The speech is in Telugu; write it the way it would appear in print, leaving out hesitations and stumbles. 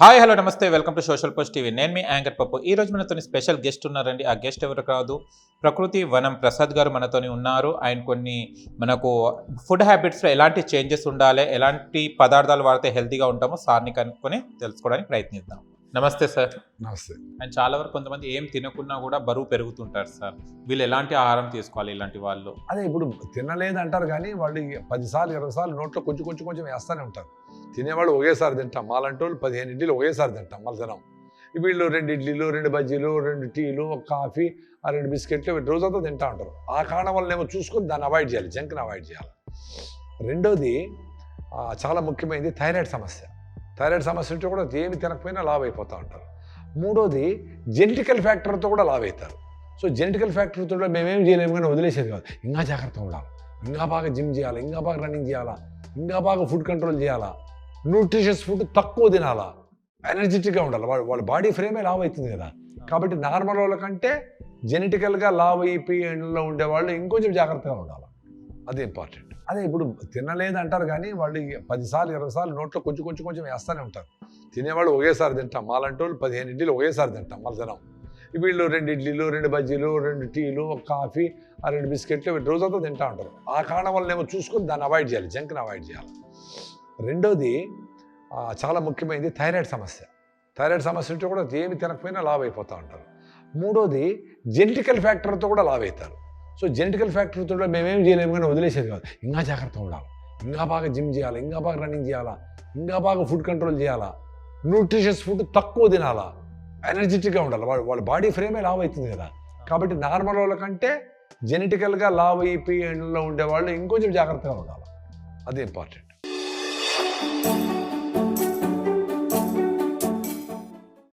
హాయ్ హలో నమస్తే welcome to social post TV. నేను మీ యాంకర్ పప్పు. ఈ రోజు మనతో స్పెషల్ గెస్ట్ ఉన్నారండి. ఆ గెస్ట్ ఎవరు కాదు, ప్రకృతి వనం ప్రసాద్ గారు మనతోని ఉన్నారు. ఆయన కొన్ని మనకు ఫుడ్ హ్యాబిట్స్లో ఎలాంటి చేంజెస్ ఉండాలి, ఎలాంటి పదార్థాలు వాడితే హెల్తీగా ఉంటామో సార్ని కనుక్కొని తెలుసుకోవడానికి ప్రయత్నిద్దాం. నమస్తే సార్. నమస్తే. అండ్ చాలా వరకు కొంతమంది ఏం తినకున్నా కూడా బరువు పెరుగుతుంటారు సార్. వీళ్ళు ఎలాంటి ఆహారం తీసుకోవాలి ఇలాంటి వాళ్ళు? అదే ఇప్పుడు తినలేదు అంటారు కానీ వాళ్ళు 10 సార్లు 20 సార్లు నోట్లో కొంచెం కొంచెం కొంచెం వేస్తూనే ఉంటారు. తినేవాళ్ళు ఒకేసారి తింటాం, మాలంటి వాళ్ళు 15 ఇడ్లీలు ఒకేసారి తింటాం, మళ్ళీ తినం. వీళ్ళు 2 ఇడ్లీలు, 2 బజ్జీలు, 2 టీలు, 1 కాఫీ, 2 బిస్కెట్లు రోజంతా తింటూ ఉంటారు. ఆ కారణం వల్ల ఏమో చూసుకొని దాన్ని అవాయిడ్ చేయాలి, జంక్ని అవాయిడ్ చేయాలి. రెండోది చాలా ముఖ్యమైనది థైరాయిడ్ సమస్య. థైరాయిడ్ సమస్య ఉంటే కూడా ఏమి తినకపోయినా లావ్ అయిపోతూ ఉంటారు. మూడోది జెనెటికల్ ఫ్యాక్టర్తో కూడా లావ్ అవుతారు. సో జెనెటికల్ ఫ్యాక్టర్తో కూడా మేమేం చేయలేము కానీ వదిలేసేది కాదు. ఇంకా జాగ్రత్తగా ఉండాలి, ఇంకా బాగా జిమ్ చేయాలా, ఇంకా బాగా రన్నింగ్ చేయాలా, ఇంకా బాగా ఫుడ్ కంట్రోల్ చేయాలా, న్యూట్రిషియస్ ఫుడ్ తక్కువ తినాలా, ఎనర్జెటిక్గా ఉండాలి. వాళ్ళ బాడీ ఫ్రేమే లావ్ అవుతుంది కదా. కాబట్టి నార్మల్ వాళ్ళకంటే జెనెటికల్గా లావ్ అయిపోయిలో ఉండేవాళ్ళు ఇంకొంచెం జాగ్రత్తగా ఉండాలి. అది ఇంపార్టెంట్. అదే ఇప్పుడు తినలేదు అంటారు కానీ వాళ్ళు 10 సార్లు 20 సార్లు నోట్లో కొంచెం కొంచెం కొంచెం వేస్తూనే ఉంటారు. తినేవాళ్ళు ఒకేసారి తింటాం, మాలంటి వాళ్ళు 15 ఇడ్లీలు ఒకేసారి తింటాం, మళ్ళీ తినం. వీళ్ళు 2 ఇడ్లీలు, 2 బజ్జీలు, 2 టీలు, 1 కాఫీ, 2 బిస్కెట్లు రోజంతా తింటూ ఉంటారు. ఆ కారణం వల్ల ఏమో చూసుకొని దాన్ని అవాయిడ్ చేయాలి, జంక్ని అవాయిడ్ చేయాలి. రెండోది చాలా ముఖ్యమైనది థైరాయిడ్ సమస్య. థైరాయిడ్ సమస్య ఉంటే కూడా ఏమి తినకపోయినా లావ్ అయిపోతూ ఉంటారు. మూడోది జెనెటికల్ ఫ్యాక్టర్తో కూడా లావ్ అవుతారు. సో జెనెటికల్ ఫ్యాక్టర్తో కూడా మేమేం చేయలేము కానీ వదిలేసేది కాదు. ఇంకా జాగ్రత్తగా ఉండాలి, ఇంకా బాగా జిమ్ చేయాలా, ఇంకా బాగా రన్నింగ్ చేయాలా, ఇంకా బాగా ఫుడ్ కంట్రోల్ చేయాలా, న్యూట్రిషియస్ ఫుడ్ తక్కువ తినాలా, ఎనర్జెటిక్గా ఉండాలి. వాళ్ళ బాడీ ఫ్రేమే లావ్ అవుతుంది కదా. కాబట్టి నార్మల్ వాళ్ళకంటే జెనెటికల్గా లావ్ అయిపోయిలో ఉండేవాళ్ళు ఇంకొంచెం జాగ్రత్తగా ఉండాలి. అది ఇంపార్టెంట్.